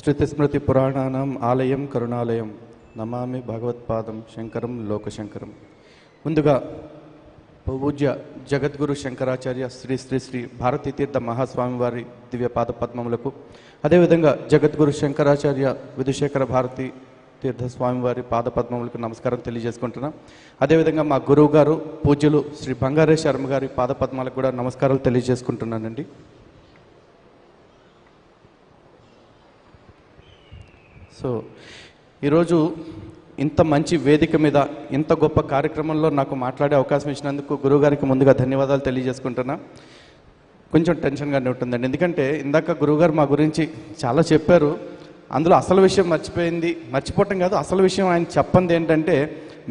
శృతిస్మృతి పురాణానాం ఆలయం కరుణాలయం నమామి భగవత్పాదం శంకరం లోకశంకరం. ముందుగా పూజ్య జగద్గురు శంకరాచార్య శ్రీ శ్రీ శ్రీ భారతీ తీర్థ మహాస్వామి వారి దివ్య పాద పద్మములకు, అదేవిధంగా జగద్గురు శంకరాచార్య విధుశేఖర భారతీ తీర్థస్వామి వారి పాద పద్మములకు నమస్కారం తెలియజేసుకుంటున్నాం. అదేవిధంగా మా గురువు గారు పూజ్యులు శ్రీ బంగారే శర్మ గారి పాద పద్మాలకు కూడా నమస్కారాలు తెలియజేసుకుంటున్నానండి. సో ఈరోజు ఇంత మంచి వేదిక మీద ఇంత గొప్ప కార్యక్రమంలో నాకు మాట్లాడే అవకాశం ఇచ్చినందుకు గురువుగారికి ముందుగా ధన్యవాదాలు తెలియజేసుకుంటున్నా. కొంచెం టెన్షన్గానే ఉంటుందండి, ఎందుకంటే ఇందాక గురువుగారు మా గురించి చాలా చెప్పారు. అందులో అసలు విషయం మర్చిపోవటం కాదు, అసలు విషయం ఆయన చెప్పంది ఏంటంటే,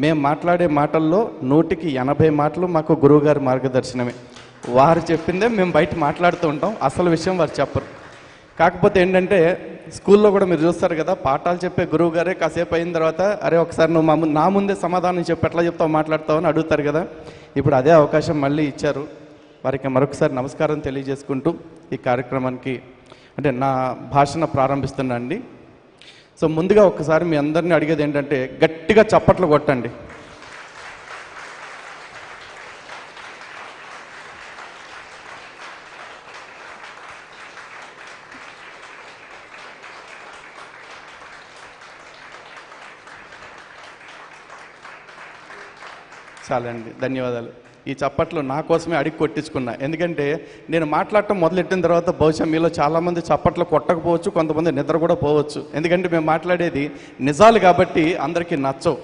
మేము మాట్లాడే మాటల్లో 100కి 80 మాటలు మాకు గురువుగారి మార్గదర్శనమే. వారు చెప్పిందే మేము బయట మాట్లాడుతూ ఉంటాం, అసలు విషయం వారు చెప్పరు. కాకపోతే ఏంటంటే, స్కూల్లో కూడా మీరు చూస్తారు కదా, పాఠాలు చెప్పే గురువు గారే కాసేపు అయిన తర్వాత అరే ఒకసారి నువ్వు నా ముందే సమాధానం చెప్పి ఎట్లా చెప్తావు మాట్లాడతావు అని అడుగుతారు కదా. ఇప్పుడు అదే అవకాశం మళ్ళీ ఇచ్చారు. వారికి మరొకసారి నమస్కారం తెలియజేసుకుంటూ ఈ కార్యక్రమానికి అంటే నా భాషను ప్రారంభిస్తున్నా అండి. సో ముందుగా ఒక్కసారి మీ అందరినీ అడిగేది ఏంటంటే, గట్టిగా చప్పట్లు కొట్టండి. చాలా అండి, ధన్యవాదాలు. ఈ చప్పట్లు నా కోసమే అడిగి కొట్టించుకున్నా, ఎందుకంటే నేను మాట్లాడటం మొదలెట్టిన తర్వాత బహుశా మీలో చాలామంది చప్పట్లు కొట్టకపోవచ్చు, కొంతమంది నిద్ర కూడా పోవచ్చు. ఎందుకంటే మేము మాట్లాడేది నిజాలు కాబట్టి అందరికీ నచ్చవు.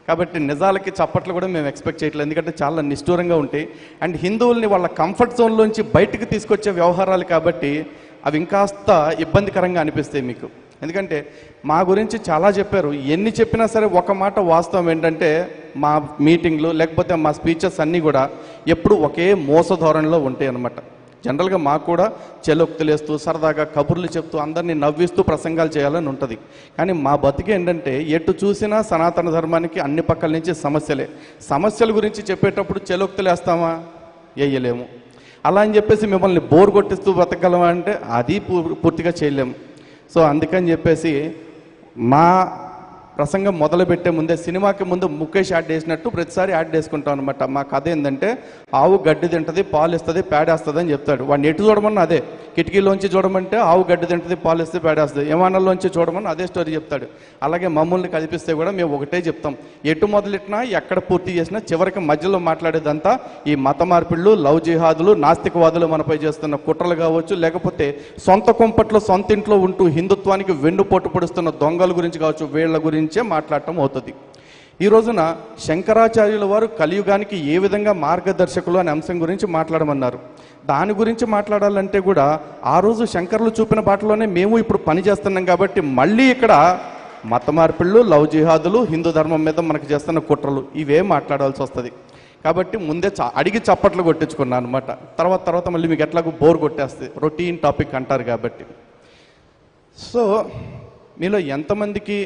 కాబట్టి నిజాలకి చప్పట్లు కూడా మేము ఎక్స్పెక్ట్ చేయట్లేదు, ఎందుకంటే చాలా నిష్ఠూరంగా ఉంటాయి. అండ్ హిందువుల్ని వాళ్ళ కంఫర్ట్ జోన్లోంచి బయటకు తీసుకొచ్చే వ్యవహారాలు కాబట్టి అవి ఇంకాస్త ఇబ్బందికరంగా అనిపిస్తాయి మీకు. ఎందుకంటే మా గురించి చాలా చెప్పారు, ఎన్ని చెప్పినా సరే ఒక మాట వాస్తవం ఏంటంటే, మా మీటింగ్లు లేకపోతే మా స్పీచెస్ అన్నీ కూడా ఎప్పుడు ఒకే మోస ధోరణిలో ఉంటాయి అన్నమాట. జనరల్గా మాకు కూడా చెలొక్తులేస్తూ సరదాగా కబుర్లు చెప్తూ అందరినీ నవ్విస్తూ ప్రసంగాలు చేయాలని ఉంటుంది. కానీ మా బతికి ఏంటంటే, ఎటు చూసినా సనాతన ధర్మానికి అన్ని పక్కల నుంచి సమస్యల గురించి చెప్పేటప్పుడు చెలొక్తులేస్తామా? వేయలేము. అలా అని చెప్పేసి మిమ్మల్ని బోర్ కొట్టిస్తూ బ్రతకగలమా అంటే అది పూర్తిగా చేయలేము. సో అందుకని చెప్పేసి మా ప్రసంగం మొదలుపెట్టే ముందే సినిమాకి ముందు ముఖేష్ యాడ్ చేసినట్టు ప్రతిసారి యాడ్ చేసుకుంటాం అనమాట. మా కథ ఏంటంటే, ఆవు గడ్డి తింటుంది, పాలు ఇస్తుంది, పేడేస్తుంది అని చెప్తాడు. వాడిని ఎటు చూడమన్నా అదే, కిటికీలోంచి చూడమంటే ఆవు గడ్డి తింటుంది, పాలు ఇస్తే పేడేస్తుంది, విమానంలోంచి చూడమని అదే స్టోరీ చెప్తాడు. అలాగే మమ్మల్ని కల్పిస్తే కూడా మేము ఒకటే చెప్తాం, ఎటు మొదలెట్టినా ఎక్కడ పూర్తి చేసినా చివరికి మధ్యలో మాట్లాడేదంతా ఈ మత మార్పిళ్ళు, లవ్ జిహాదులు, నాస్తికవాదులు మనపై చేస్తున్న కుట్రలు కావచ్చు, లేకపోతే సొంత కుంపట్లో సొంత ఇంట్లో ఉంటూ హిందుత్వానికి వెన్నుపోటు పొడుస్తున్న దొంగల గురించి కావచ్చు, వీళ్ళ గురించే మాట్లాడటం అవుతుంది. ఈ రోజున శంకరాచార్యుల వారు కలియుగానికి ఏ విధంగా మార్గదర్శకులు అనే అంశం గురించి మాట్లాడమన్నారు. దాని గురించి మాట్లాడాలంటే కూడా ఆ రోజు శంకరులు చూపిన బాటలోనే మేము ఇప్పుడు పని చేస్తున్నాం. కాబట్టి మళ్ళీ ఇక్కడ మత మార్పిళ్ళు, లవ్ జిహాదులు, హిందూ ధర్మం మీద మనకు చేస్తున్న కుట్రలు ఇవే మాట్లాడాల్సి వస్తుంది. కాబట్టి ముందే అడిగి చప్పట్లు కొట్టించుకున్నాను అనమాట. తర్వాత మళ్ళీ మీకు ఎట్లాగో బోర్ కొట్టేస్తుంది, రొటీన్ టాపిక్ అంటారు కాబట్టి. సో మీలో ఎంతమందికి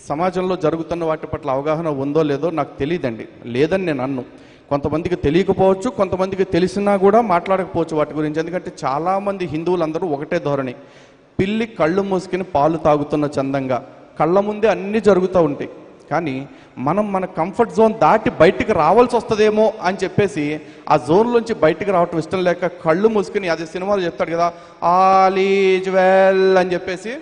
సమాజంలో జరుగుతున్న వాటి పట్ల అవగాహన ఉందో లేదో నాకు తెలియదండి. లేదని నేను అన్ను. కొంతమందికి తెలియకపోవచ్చు, కొంతమందికి తెలిసినా కూడా మాట్లాడకపోవచ్చు వాటి గురించి. ఎందుకంటే చాలామంది హిందువులందరూ ఒకటే ధోరణి, పిల్లి కళ్ళు మూసుకుని పాలు తాగుతున్న చందంగా కళ్ళ ముందే అన్నీ జరుగుతూ ఉంటాయి. కానీ మనం మన కంఫర్ట్ జోన్ దాటి బయటికి రావాల్సి వస్తుందేమో అని చెప్పేసి ఆ జోన్లోంచి బయటికి రావటం ఇష్టం లేక కళ్ళు మూసుకుని, అదే సినిమాలు చెప్తాడు కదా, ఆల్ ఈజ్ వెల్ అని చెప్పేసి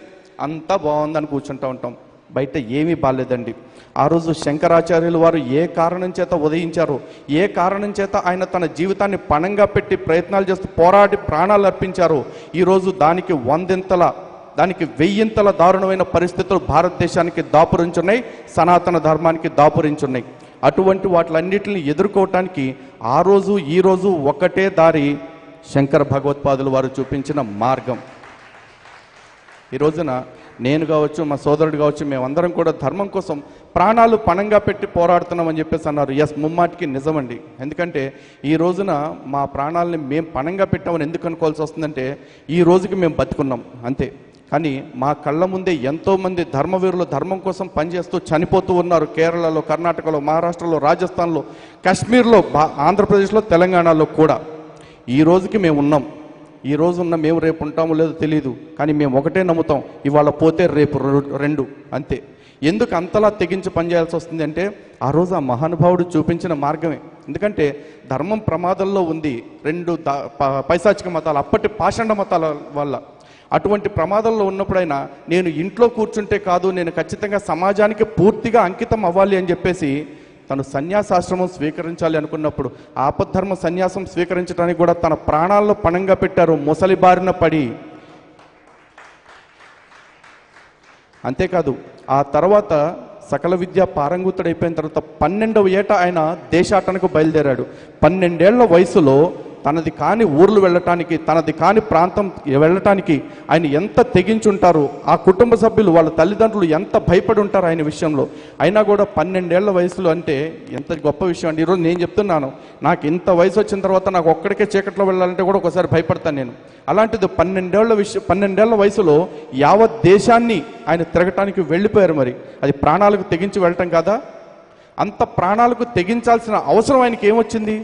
అంతా బాగుందని కూర్చుంటూ ఉంటాం. బయట ఏమీ బాగాలేదండి. ఆ రోజు శంకరాచార్యులు వారు ఏ కారణం చేత ఉదయించారో, ఏ కారణం చేత ఆయన తన జీవితాన్ని పణంగా పెట్టి ప్రయత్నాలు చేస్తూ పోరాడి ప్రాణాలు అర్పించారో, ఈరోజు దానికి 1000 దారుణమైన పరిస్థితులు భారతదేశానికి దాపురించున్నాయి, సనాతన ధర్మానికి దాపురించున్నాయి. అటువంటి వాటిలన్నిటిని ఎదుర్కోవటానికి ఆ రోజు ఈ రోజు ఒకటే దారి, శంకర భగవత్పాదులు వారు చూపించిన మార్గం. ఈ రోజున నేను కావచ్చు, మా సోదరుడు కావచ్చు, మేమందరం కూడా ధర్మం కోసం ప్రాణాలు పణంగా పెట్టి పోరాడుతున్నామని చెప్పేసి అన్నారు. ఎస్, ముమ్మాటికి నిజమండి. ఎందుకంటే ఈ రోజున మా ప్రాణాలని మేము పణంగా పెట్టామని ఎందుకు అనుకోవాల్సి వస్తుందంటే, ఈ రోజుకి మేము బతుకున్నాం అంతే. కానీ మా కళ్ళ ముందే ఎంతోమంది ధర్మవీరులు ధర్మం కోసం పనిచేస్తూ చనిపోతూ ఉన్నారు. కేరళలో, కర్ణాటకలో, మహారాష్ట్రలో, రాజస్థాన్లో, కాశ్మీర్లో, ఆంధ్రప్రదేశ్లో, తెలంగాణలో కూడా ఈ రోజుకి మేము ఉన్నాం. ఈ రోజు ఉన్న మేము రేపు ఉంటామో లేదో తెలియదు, కానీ మేము ఒకటే నమ్ముతాం, ఇవాళ పోతే రేపు రెండు, అంతే. ఎందుకు అంతలా తెగించి పనిచేయాల్సి వస్తుంది అంటే ఆ రోజు ఆ మహానుభావుడు చూపించిన మార్గమే. ఎందుకంటే ధర్మం ప్రమాదంలో ఉంది, రెండు పైశాచిక మతాలు, అప్పటి పాషండ మతాల వల్ల. అటువంటి ప్రమాదంలో ఉన్నప్పుడైనా నేను ఇంట్లో కూర్చుంటే కాదు, నేను ఖచ్చితంగా సమాజానికి పూర్తిగా అంకితం అవ్వాలి అని చెప్పేసి తను సన్యాసాశ్రమం స్వీకరించాలి అనుకున్నప్పుడు ఆపద్ధర్మ సన్యాసం స్వీకరించడానికి కూడా తన ప్రాణాలను పణంగా పెట్టారు, ముసలి బారిన పడి. అంతేకాదు ఆ తర్వాత సకల విద్య పారంగుతుడైపోయిన తర్వాత 12వ ఏట ఆయన దేశాటనకు బయలుదేరాడు. 12 ఏళ్ల వయసులో తనది కాని ఊర్లు వెళ్ళటానికి, తనది కాని ప్రాంతం వెళ్ళటానికి ఆయన ఎంత తెగించుంటారు, ఆ కుటుంబ సభ్యులు వాళ్ళ తల్లిదండ్రులు ఎంత భయపడి ఉంటారు ఆయన విషయంలో. అయినా కూడా 12 ఏళ్ల వయసులో అంటే ఎంత గొప్ప విషయం అండి. ఈరోజు నేను చెప్తున్నాను, నాకు ఇంత వయసు వచ్చిన తర్వాత నాకు ఒక్కడికే చీకట్లో వెళ్ళాలంటే కూడా ఒకసారి భయపడతాను నేను. అలాంటిది 12 ఏళ్ల వయసులో యావత్ దేశాన్ని ఆయన తిరగటానికి వెళ్ళిపోయారు. మరి అది ప్రాణాలకు తెగించి వెళ్ళటం కాదా? అంత ప్రాణాలకు తెగించాల్సిన అవసరం ఆయనకి ఏమొచ్చింది?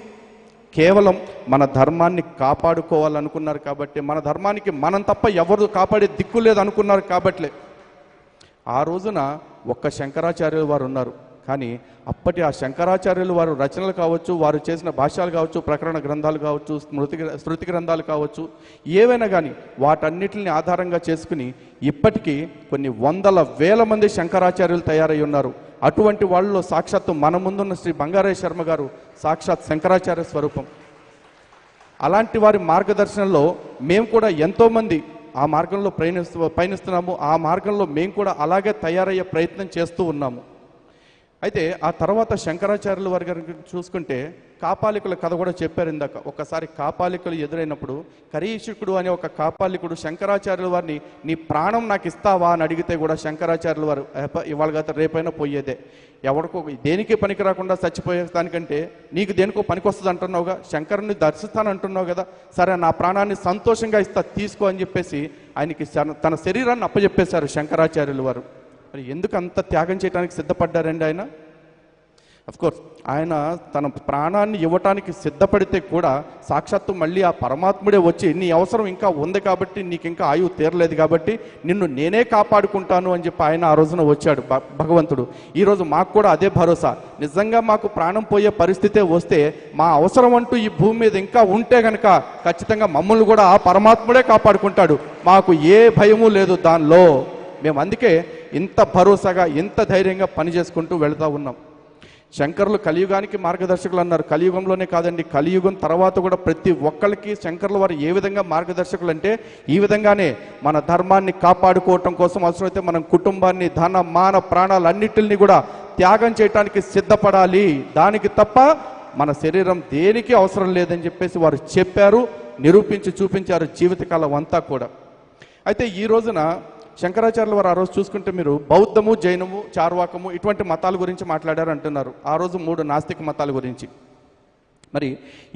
కేవలం మన ధర్మాన్ని కాపాడుకోవాలనుకున్నారు కాబట్టి, మన ధర్మానికి మనం తప్ప ఎవరు కాపాడే దిక్కు లేదు అనుకున్నారు కాబట్లే. ఆ రోజున ఒక్క శంకరాచార్యులు వారు ఉన్నారు, కానీ అప్పటి ఆ శంకరాచార్యులు వారు రచనలు కావచ్చు, వారు చేసిన భాష్యాలు కావచ్చు, ప్రకరణ గ్రంథాలు కావచ్చు, శృతి గ్రంథాలు కావచ్చు, ఏవైనా కానీ వాటన్నిటిని ఆధారంగా చేసుకుని ఇప్పటికీ కొన్ని వందల వేల మంది శంకరాచార్యులు తయారై ఉన్నారు. అటువంటి వాళ్ళలో సాక్షాత్తు మన ముందున్న శ్రీ బంగారయ్య శర్మ గారు సాక్షాత్ శంకరాచార్య స్వరూపం. అలాంటి వారి మార్గదర్శనంలో మేము కూడా ఎంతోమంది ఆ మార్గంలో పయనిస్తున్నాము. ఆ మార్గంలో మేము కూడా అలాగే తయారయ్యే ప్రయత్నం చేస్తూ ఉన్నాము. అయితే ఆ తర్వాత శంకరాచార్యుల వారి గారికి చూసుకుంటే కాపాలికుల కథ కూడా చెప్పారు ఇందాక. ఒకసారి కాపాలికులు ఎదురైనప్పుడు కరీషికుడు అనే ఒక కాపాలికుడు శంకరాచార్యుల వారిని నీ ప్రాణం నాకు ఇస్తావా అని అడిగితే కూడా శంకరాచార్యుల వారు ఇవాళ గత రేపైనా పోయేదే, ఎవరికో దేనికి పనికి రాకుండా చచ్చిపోయే దానికంటే నీకు దేనికో పనికి వస్తుంది అంటున్నావుగా, శంకరుని దర్శిస్తాను అంటున్నావు కదా, సరే నా ప్రాణాన్ని సంతోషంగా ఇస్తా తీసుకో అని చెప్పేసి ఆయనకి తన శరీరాన్ని అప్పచెప్పేశారు శంకరాచార్యుల వారు. మరి ఎందుకు అంత త్యాగం చేయడానికి సిద్ధపడ్డారండి ఆయన? అఫ్కోర్స్ ఆయన తన ప్రాణాన్ని ఇవ్వటానికి సిద్ధపడితే కూడా సాక్షాత్తు మళ్ళీ ఆ పరమాత్ముడే వచ్చి నీ అవసరం ఇంకా ఉంది కాబట్టి, నీకు ఇంకా ఆయువు తీరలేదు కాబట్టి నిన్ను నేనే కాపాడుకుంటాను అని చెప్పి ఆయన ఆ రోజున వచ్చాడు భగవంతుడు. ఈరోజు మాకు కూడా అదే భరోసా. నిజంగా మాకు ప్రాణం పోయే పరిస్థితే వస్తే, మా అవసరం అంటూ ఈ భూమి మీద ఇంకా ఉంటే కనుక ఖచ్చితంగా మమ్మల్ని కూడా ఆ పరమాత్ముడే కాపాడుకుంటాడు. మాకు ఏ భయము లేదు దానిలో. మేము అందుకే ఇంత భరోసాగా ఇంత ధైర్యంగా పనిచేసుకుంటూ వెళుతూ ఉన్నాం. శంకరులు కలియుగానికి మార్గదర్శకులు అన్నారు. కలియుగంలోనే కాదండి, కలియుగం తర్వాత కూడా ప్రతి ఒక్కరికి శంకరుల వారు ఏ విధంగా మార్గదర్శకులు అంటే ఈ విధంగానే మన ధర్మాన్ని కాపాడుకోవటం కోసం అవసరమైతే మనం కుటుంబాన్ని, ధన మాన ప్రాణాలన్నిటిని కూడా త్యాగం చేయటానికి సిద్ధపడాలి. దానికి తప్ప మన శరీరం దేనికి అవసరం లేదని చెప్పేసి వారు చెప్పారు, నిరూపించి చూపించారు జీవితకాలం అంతా కూడా. అయితే ఈ రోజున శంకరాచార్యుల వారు ఆ రోజు చూసుకుంటే మీరు బౌద్ధము, జైనము, చార్వాకము ఇటువంటి మతాల గురించి మాట్లాడారు అంటున్నారు. ఆ రోజు 3 నాస్తిక మతాల గురించి. మరి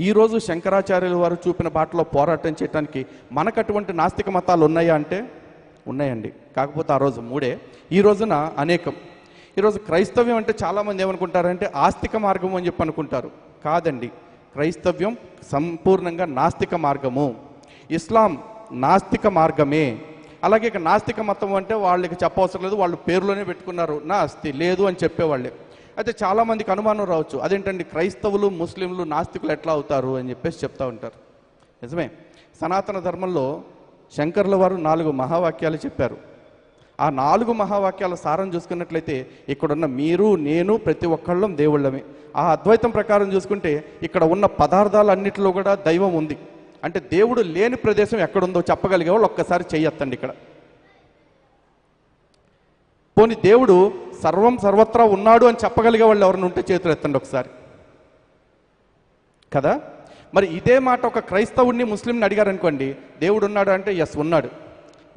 ఈరోజు శంకరాచార్యుల వారు చూపిన బాటలో పోరాటం చేయడానికి మనకు అటువంటి నాస్తిక మతాలు ఉన్నాయా అంటే ఉన్నాయండి. కాకపోతే ఆ రోజు 3, ఈ రోజున అనేకం. ఈరోజు క్రైస్తవ్యం అంటే చాలామంది ఏమనుకుంటారంటే ఆస్తిక మార్గము అని చెప్పి అనుకుంటారు. కాదండి, క్రైస్తవ్యం సంపూర్ణంగా నాస్తిక మార్గము. ఇస్లాం నాస్తిక మార్గమే. అలాగే ఇక నాస్తిక మతం అంటే వాళ్ళకి చెప్పవసరం లేదు, వాళ్ళు పేరులోనే పెట్టుకున్నారు, నాస్తి లేదు అని చెప్పేవాళ్ళే. అయితే చాలామందికి అనుమానం రావచ్చు, అదేంటండి క్రైస్తవులు ముస్లింలు నాస్తికులు ఎట్లా అవుతారు అని చెప్పేసి చెప్తూ ఉంటారు. నిజమే, సనాతన ధర్మంలో శంకరుల వారు 4 మహావాక్యాలు చెప్పారు. ఆ 4 మహావాక్యాల సారం చూసుకున్నట్లయితే ఇక్కడున్న మీరు, నేను, ప్రతి ఒక్కళ్ళం దేవుళ్ళమే. ఆ అద్వైతం ప్రకారం చూసుకుంటే ఇక్కడ ఉన్న పదార్థాలన్నిటిలో కూడా దైవం ఉంది. అంటే దేవుడు లేని ప్రదేశం ఎక్కడుందో చెప్పగలిగే వాళ్ళు ఒక్కసారి చెయ్యొత్తండి ఇక్కడ. పోనీ దేవుడు సర్వం సర్వత్రా ఉన్నాడు అని చెప్పగలిగే వాళ్ళు ఎవరైనా ఉంటే చేతులు ఎత్తండి ఒకసారి కదా. మరి ఇదే మాట ఒక క్రైస్తవుడిని, ముస్లింని అడిగారనుకోండి, దేవుడు ఉన్నాడు అంటే ఎస్ ఉన్నాడు.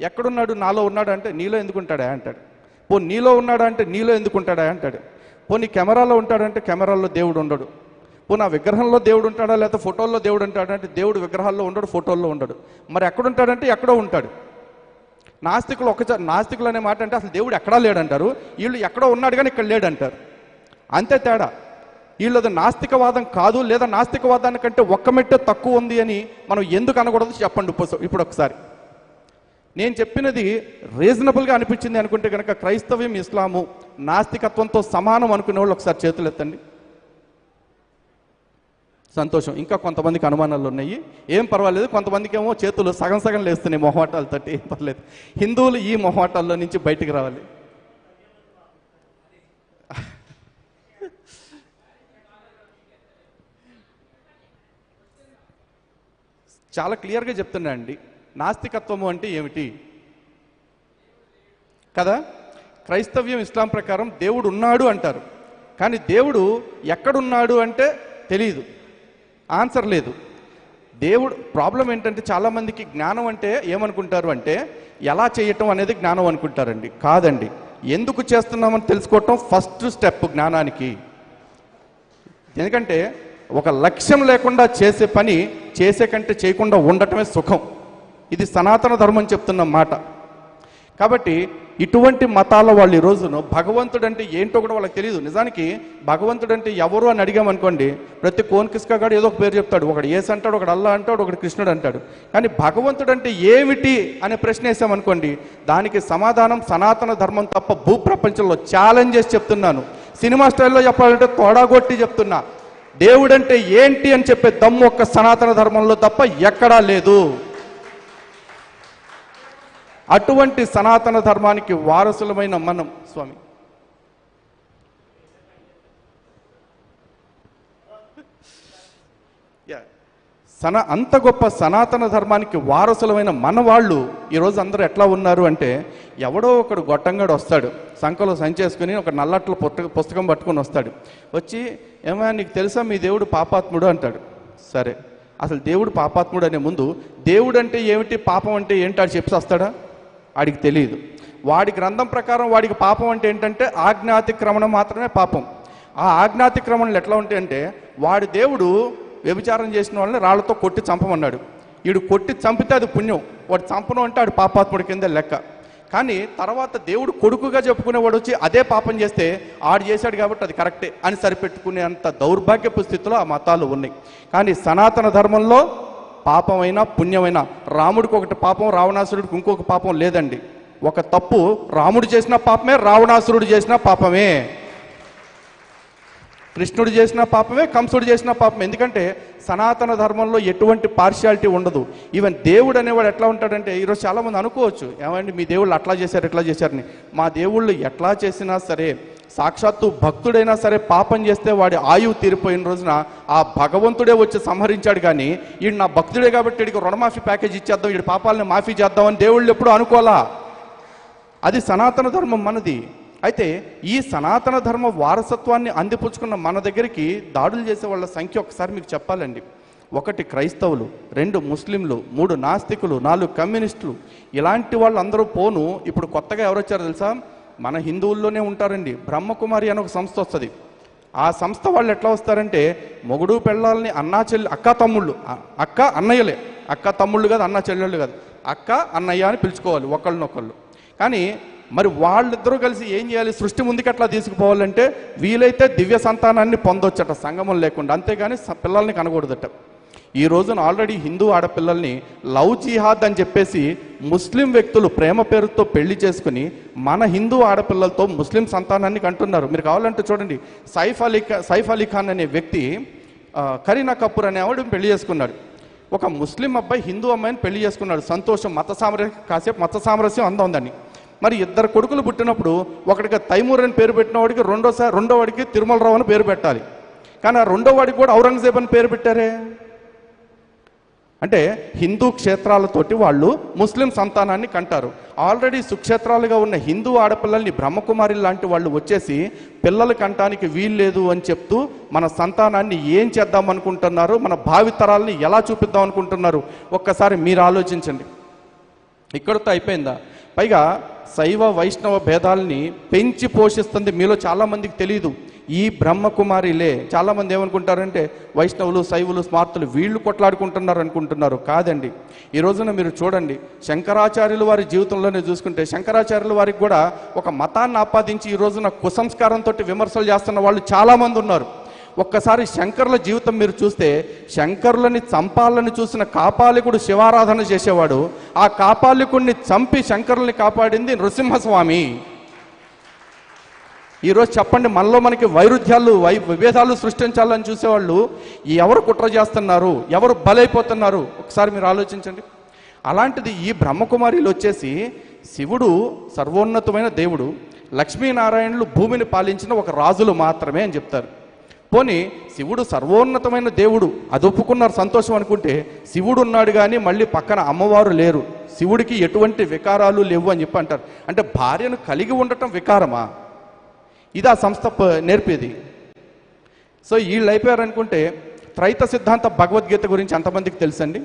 ఎక్కడున్నాడు? నాలో ఉన్నాడు అంటే నీలో ఎందుకుంటాడా అంటాడు. పోనీ నీలో ఉన్నాడా అంటే నీలో ఎందుకుంటాడా అంటాడు. పోనీ కెమెరాలో ఉంటాడంటే కెమెరాల్లో దేవుడు ఉండడు. పోనీ ఆ విగ్రహంలో దేవుడు ఉంటాడా, లేకపోతే ఫోటోల్లో దేవుడు ఉంటాడంటే దేవుడు విగ్రహాల్లో ఉండడు, ఫోటోల్లో ఉండడు. మరి ఎక్కడుంటాడంటే ఎక్కడో ఉంటాడు. నాస్తికులు అనే మాట అంటే అసలు దేవుడు ఎక్కడా లేడంటారు, వీళ్ళు ఎక్కడో ఉన్నాడు కానీ ఇక్కడ లేడంటారు. అంతే తేడా. వీళ్ళది నాస్తికవాదం కాదు, లేదా నాస్తికవాదానికంటే ఒక్క మెట్టు తక్కువ ఉంది అని మనం ఎందుకు అనకూడదు చెప్పండి ఇప్పుడు ఒకసారి. నేను చెప్పినది రీజనబుల్గా అనిపించింది అనుకుంటే కనుక క్రైస్తవ్యం ఇస్లాము నాస్తికత్వంతో సమానం అనుకునే వాళ్ళు ఒకసారి చేతులు ఎత్తండి. సంతోషం. ఇంకా కొంతమందికి అనుమానాలు ఉన్నాయి, ఏం పర్వాలేదు. కొంతమందికి ఏమో చేతులు సగం సగం లేస్తున్నాయి మొహమాటాలతోటి, ఏం పర్లేదు. హిందువులు ఈ మొహమాటాల్లో నుంచి బయటికి రావాలి. చాలా క్లియర్గా చెప్తున్నా అండి, నాస్తికత్వము అంటే ఏమిటి కదా. క్రైస్తవ్యం ఇస్లాం ప్రకారం దేవుడు ఉన్నాడు అంటారు, కానీ దేవుడు ఎక్కడున్నాడు అంటే తెలియదు, ఆన్సర్ లేదు. దేవుడు ప్రాబ్లం ఏంటంటే చాలామందికి జ్ఞానం అంటే ఏమనుకుంటారు అంటే ఎలా చేయటం అనేది జ్ఞానం అనుకుంటారండి. కాదండి, ఎందుకు చేస్తున్నామని తెలుసుకోవటం ఫస్ట్ స్టెప్ జ్ఞానానికి. ఎందుకంటే ఒక లక్ష్యం లేకుండా చేసే పని చేసే కంటే చేయకుండా ఉండటమే సుఖం. ఇది సనాతన ధర్మం చెప్తున్న మాట. కాబట్టి ఇటువంటి మతాల వాళ్ళు ఈ రోజును భగవంతుడు అంటే ఏంటో కూడా వాళ్ళకి తెలియదు. నిజానికి భగవంతుడు అంటే ఎవరు అని అడిగామనుకోండి, ప్రతి కోన్కిస్కాగాడు ఏదో ఒక పేరు చెప్తాడు. ఒకడు యేసు అంటాడు, ఒకడు అల్లా అంటాడు, ఒకడు కృష్ణుడు అంటాడు. కానీ భగవంతుడు అంటే ఏమిటి అనే ప్రశ్న వేసామనుకోండి, దానికి సమాధానం సనాతన ధర్మం తప్ప భూప్రపంచంలో ఛాలెంజ్ చేసి చెప్తున్నాను. సినిమా స్టైల్లో చెప్పాలంటే తోడాగొట్టి చెప్తున్నా, దేవుడంటే ఏంటి అని చెప్పే దమ్ము ఒక్క సనాతన ధర్మంలో తప్ప ఎక్కడా లేదు. అటువంటి సనాతన ధర్మానికి వారసులమైన మనం స్వామి అంత గొప్ప సనాతన ధర్మానికి వారసులమైన మన వాళ్ళు ఈరోజు అందరూ ఎట్లా ఉన్నారు అంటే, ఎవడో ఒకడు గొట్టంగాడు వస్తాడు, సంఖలో సంచేసుకుని ఒక నల్లట్ల పుస్తకం పట్టుకొని వస్తాడు. వచ్చి ఏమో నీకు తెలుసా మీ దేవుడు పాపాత్ముడు అంటాడు. సరే, అసలు దేవుడు పాపాత్ముడు అనే ముందు దేవుడు అంటే ఏమిటి, పాపం అంటే ఏంటి అని చెప్పి వస్తాడా? వాడికి తెలియదు. వాడి గ్రంథం ప్రకారం వాడికి పాపం అంటే ఏంటంటే ఆజ్ఞాతిక్రమణ మాత్రమే పాపం. ఆ ఆజ్ఞాతిక్రమణలు ఎట్లా ఉంటాయంటే, వాడి దేవుడు వ్యభిచారం చేసిన వాళ్ళని రాళ్లతో కొట్టి చంపమన్నాడు. వీడు కొట్టి చంపితే అది పుణ్యం, వాడు చంపను అంటే వాడు పాపాత్ముడి కింద లెక్క. కానీ తర్వాత దేవుడు కొడుకుగా చెప్పుకునేవాడు వచ్చి అదే పాపం చేస్తే ఆడు చేశాడు కాబట్టి అది కరెక్టే అని సరిపెట్టుకునేంత దౌర్భాగ్యపు స్థితిలో ఆ మతాలు ఉన్నాయి. కానీ సనాతన ధర్మంలో పాపమైనా పుణ్యమైనా, రాముడికి ఒకటి పాపం, రావణాసురుడికి ఇంకొక పాపం లేదండి. ఒక తప్పు రాముడు చేసిన పాపమే, రావణాసురుడు చేసిన పాపమే, కృష్ణుడు చేసిన పాపమే, కంసుడు చేసిన పాపమే. ఎందుకంటే సనాతన ధర్మంలో ఎటువంటి పార్షియాలిటీ ఉండదు. ఈవెన్ దేవుడు అనేవాడు ఎట్లా ఉంటాడంటే, ఈరోజు చాలామంది అనుకోవచ్చు, ఏమండి మీ దేవుళ్ళు అట్లా చేశారు ఇట్లా చేశారని. మా దేవుళ్ళు ఎట్లా చేసినా సరే, సాక్షాత్తు భక్తుడైనా సరే పాపం చేస్తే వాడి ఆయువు తీరిపోయిన రోజున ఆ భగవంతుడే వచ్చి సంహరించాడు. కానీ వీడు నా భక్తుడే కాబట్టి వీడికి రుణమాఫీ ప్యాకేజ్ ఇచ్చేద్దాం, వీడి పాపాలని మాఫీ చేద్దామని దేవుళ్ళు ఎప్పుడు అనుకోవాలా. అది సనాతన ధర్మం మనది. అయితే ఈ సనాతన ధర్మ వారసత్వాన్ని అందిపుచ్చుకున్న మన దగ్గరికి దాడులు చేసే వాళ్ళ సంఖ్య ఒకసారి మీకు చెప్పాలండి. 1 క్రైస్తవులు, 2 ముస్లింలు, 3 నాస్తికులు, 4 కమ్యూనిస్టులు. ఇలాంటి వాళ్ళు అందరూ పోను ఇప్పుడు కొత్తగా ఎవరు వచ్చారో తెలుసా? మన హిందువుల్లోనే ఉంటారండి. బ్రహ్మకుమారి అని ఒక సంస్థ వస్తుంది. ఆ సంస్థ వాళ్ళు ఎట్లా వస్తారంటే, మొగుడు పెళ్ళాలని అన్నా చెల్లి, అక్క తమ్ముళ్ళు, అక్క అన్నయ్యలే, అక్క తమ్ముళ్ళు కాదు, అన్న చెల్లెళ్ళు కాదు, అక్క అన్నయ్య అని పిలుచుకోవాలి ఒకళ్ళనొకళ్ళు. కానీ మరి వాళ్ళిద్దరూ కలిసి ఏం చేయాలి, సృష్టి ముందుకు అట్లా తీసుకుపోవాలంటే వీలైతే దివ్య సంతానాన్ని పొందొచ్చట సంగమం లేకుండా, అంతేగాని పిల్లల్ని కనకూడదట. ఈ రోజున ఆల్రెడీ హిందూ ఆడపిల్లల్ని లవ్ జిహాద్ అని చెప్పేసి ముస్లిం వ్యక్తులు ప్రేమ పేరుతో పెళ్లి చేసుకుని మన హిందూ ఆడపిల్లలతో ముస్లిం సంతానాన్ని కంటున్నారు. మీరు కావాలంటే చూడండి, సైఫ్ అలీ ఖాన్ అనే వ్యక్తి కరీనా కపూర్ అనే ఆవిడ పెళ్లి చేసుకున్నాడు. ఒక ముస్లిం అబ్బాయి హిందూ అమ్మాయిని పెళ్లి చేసుకున్నాడు. సంతోషం, కాసేపు మత సామరస్యం అందం. మరి 2 కొడుకులు పుట్టినప్పుడు ఒకటికి తైమూర్ అని పేరు పెట్టిన వాడికి రెండో వాడికి తిరుమలరావు అని పేరు పెట్టాలి. కానీ ఆ రెండో వాడికి కూడా ఔరంగజేబ్ అని పేరు పెట్టారే. అంటే హిందూ క్షేత్రాలతోటి వాళ్ళు ముస్లిం సంతానాన్ని కంటారు. ఆల్రెడీ సుక్షేత్రాలుగా ఉన్న హిందూ ఆడపిల్లల్ని బ్రహ్మకుమారి లాంటి వాళ్ళు వచ్చేసి పిల్లలు కంటానికి వీల్లేదు అని చెప్తూ మన సంతానాన్ని ఏం చేద్దాం అనుకుంటున్నారు, మన భావితరాలని ఎలా చూపిద్దాం అనుకుంటున్నారు, ఒక్కసారి మీరు ఆలోచించండి. ఇక్కడితో అయిపోయిందా? పైగా శైవ వైష్ణవ భేదాలని పెంచి పోషిస్తుంది మీలో చాలామందికి తెలియదు ఈ బ్రహ్మకుమారిలే. చాలామంది ఏమనుకుంటారంటే వైష్ణవులు, శైవులు, స్మార్తులు వీళ్ళు కొట్లాడుకుంటున్నారు అనుకుంటున్నారు. కాదండి. ఈ రోజున మీరు చూడండి, శంకరాచార్యుల వారి జీవితంలోనే చూసుకుంటే శంకరాచార్యుల వారికి కూడా ఒక మతాన్ని ఆపాదించి ఈ రోజున కుసంస్కారంతో విమర్శలు చేస్తున్న వాళ్ళు చాలామంది ఉన్నారు. ఒక్కసారి శంకరుల జీవితం మీరు చూస్తే, శంకరులని చంపాలని చూసిన కాపాలికుడు శివారాధన చేసేవాడు. ఆ కాపాలికుడిని చంపి శంకరుల్ని కాపాడింది నృసింహస్వామి. ఈరోజు చెప్పండి, మనలో మనకి వైరుధ్యాలు విభేదాలు సృష్టించాలని చూసేవాళ్ళు ఎవరు కుట్ర చేస్తున్నారు, ఎవరు బలైపోతున్నారు ఒకసారి మీరు ఆలోచించండి. అలాంటిది ఈ బ్రహ్మకుమారిలు వచ్చేసి శివుడు సర్వోన్నతమైన దేవుడు, లక్ష్మీనారాయణులు భూమిని పాలించిన ఒక రాజులు మాత్రమే అని చెప్తారు. పోనీ శివుడు సర్వోన్నతమైన దేవుడు, అది ఒప్పుకున్నారు, సంతోషం అనుకుంటే, శివుడు ఉన్నాడు కానీ మళ్ళీ పక్కన అమ్మవారు లేరు, శివుడికి ఎటువంటి వికారాలు లేవు అని చెప్పి అంటారు. అంటే భార్యను కలిగి ఉండటం వికారమా? ఇది ఆ సంస్థ నేర్పేది. సో వీళ్ళు అయిపోయారనుకుంటే, త్రైత సిద్ధాంత భగవద్గీత గురించి ఎంతమందికి తెలుసండి?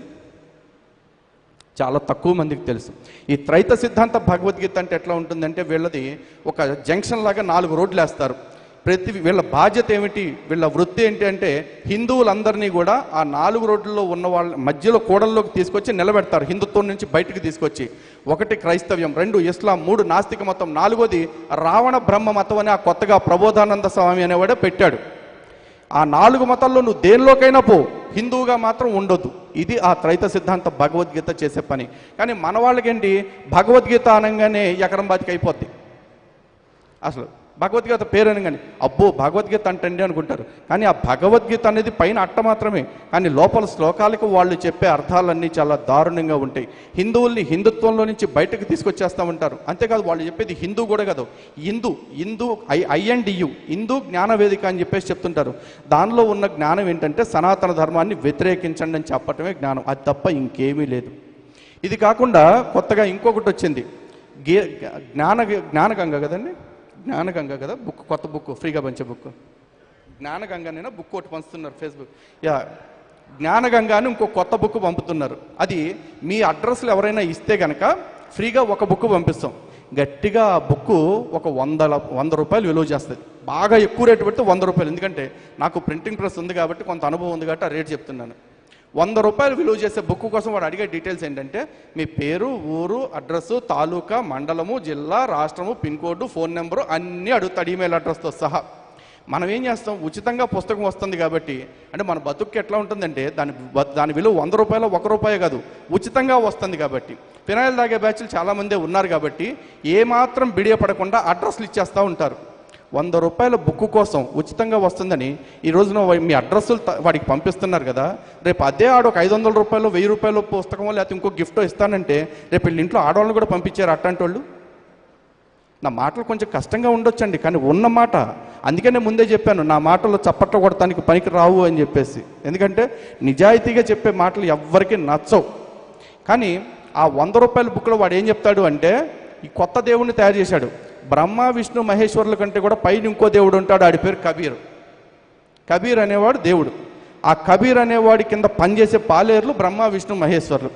చాలా తక్కువ మందికి తెలుసు. ఈ త్రైత సిద్ధాంత భగవద్గీత అంటే ఎట్లా ఉంటుందంటే, వీళ్ళది ఒక జంక్షన్ లాగా 4 రోడ్లు వేస్తారు. వీళ్ళ బాధ్యత ఏమిటి, వీళ్ళ వృత్తి ఏంటి అంటే, హిందువులందరినీ కూడా ఆ 4 రోడ్లలో ఉన్న వాళ్ళ మధ్యలో కూడల్లోకి తీసుకొచ్చి నిలబెడతారు, హిందుత్వం నుంచి బయటికి తీసుకొచ్చి. 1 క్రైస్తవ్యం, 2 ఇస్లాం, 3 నాస్తిక మతం, 4వది రావణ బ్రహ్మ మతం అని ఆ కొత్తగా ప్రబోధానంద స్వామి అనేవాడే పెట్టాడు. ఆ 4 మతాల్లో నువ్వు దేనిలోకైనా పో, హిందువుగా మాత్రం ఉండొద్దు. ఇది ఆ త్రైత సిద్ధాంత భగవద్గీత చేసే పని. కానీ మన వాళ్ళకేంటి, భగవద్గీత అనగానే ఎకరం బాతికి అయిపోద్ది. అసలు భగవద్గీత పేరు అనగానే అబ్బో భగవద్గీత అంటండి అనుకుంటారు. కానీ ఆ భగవద్గీత అనేది పైన అట్ట మాత్రమే, కానీ లోపల శ్లోకాలకు వాళ్ళు చెప్పే అర్థాలన్నీ చాలా దారుణంగా ఉంటాయి. హిందువుల్ని హిందుత్వంలో నుంచి బయటకు తీసుకొచ్చేస్తూ ఉంటారు. అంతేకాదు, వాళ్ళు చెప్పేది హిందూ కూడా కాదు, హిందూ INDU, హిందూ జ్ఞాన వేదిక అని చెప్పేసి చెప్తుంటారు. దానిలో ఉన్న జ్ఞానం ఏంటంటే, సనాతన ధర్మాన్ని వ్యతిరేకించండి అని చెప్పటమే జ్ఞానం, అది తప్ప ఇంకేమీ లేదు. ఇది కాకుండా కొత్తగా ఇంకొకటి వచ్చింది, జ్ఞానగంగ కదండి, జ్ఞానగంగ కదా బుక్, కొత్త బుక్ ఫ్రీగా పంచే బుక్, జ్ఞానగంగనైనా బుక్ ఒకటి పంచుతున్నారు ఫేస్బుక్. జ్ఞానగంగ అని ఇంకో కొత్త బుక్ పంపుతున్నారు. అది మీ అడ్రస్లు ఎవరైనా ఇస్తే కనుక ఫ్రీగా ఒక బుక్ పంపిస్తాం. గట్టిగా ఆ బుక్ ఒక 100 రూపాయలు విలువ చేస్తుంది. బాగా ఎక్కువ రేటు పెడితే 100 రూపాయలు, ఎందుకంటే నాకు ప్రింటింగ్ ప్రెస్ ఉంది కాబట్టి, కొంత అనుభవం ఉంది కాబట్టి ఆ రేటు చెప్తున్నాను. 100 రూపాయలు విలువ చేసే బుక్ కోసం వాడు అడిగే డీటెయిల్స్ ఏంటంటే, మీ పేరు, ఊరు, అడ్రస్సు, తాలూకా, మండలము, జిల్లా, రాష్ట్రము, పిన్ కోడ్, ఫోన్ నెంబరు అన్నీ అడుగుతాడు, ఈమెయిల్ అడ్రస్తో సహా. మనం ఏం చేస్తాం, ఉచితంగా పుస్తకం వస్తుంది కాబట్టి, అంటే మన బతుక్కి ఎట్లా ఉంటుందంటే, దాని విలువ 100 రూపాయలు, 1 రూపాయి కాదు, ఉచితంగా వస్తుంది కాబట్టి. ఫినాయిల్ తాగే బ్యాచ్లు చాలామందే ఉన్నారు కాబట్టి ఏమాత్రం బిడియపడకుండా అడ్రస్లు ఇచ్చేస్తూ ఉంటారు. 100 రూపాయల బుక్ కోసం ఉచితంగా వస్తుందని ఈ రోజున మీ అడ్రస్సులు వాడికి పంపిస్తున్నారు కదా, రేపు అదే ఆడు ఒక 500 రూపాయలు, 1000 రూపాయలు పుస్తకమో లేకపోతే ఇంకో గిఫ్టో ఇస్తానంటే, రేపు వీళ్ళ ఇంట్లో ఆడవాళ్ళని కూడా పంపించారు అట్లాంటి వాళ్ళు. నా మాటలు కొంచెం కష్టంగా ఉండొచ్చండి, కానీ ఉన్న మాట. అందుకనే ముందే చెప్పాను, నా మాటలు చప్పట్లు కొడటానికి పనికి రావు అని చెప్పేసి. ఎందుకంటే నిజాయితీగా చెప్పే మాటలు ఎవ్వరికీ నచ్చవు. కానీ ఆ 100 రూపాయల బుక్లో వాడు ఏం చెప్తాడు అంటే, ఈ కొత్త దేవుణ్ణి తయారు చేశాడు. బ్రహ్మ, విష్ణు, మహేశ్వరుల కంటే కూడా పైన ఇంకో దేవుడు ఉంటాడు, ఆడి పేరు కబీర్. కబీర్ అనేవాడు దేవుడు. ఆ కబీర్ అనేవాడి కింద పనిచేసే పాలేరులు బ్రహ్మ, విష్ణు, మహేశ్వరులు.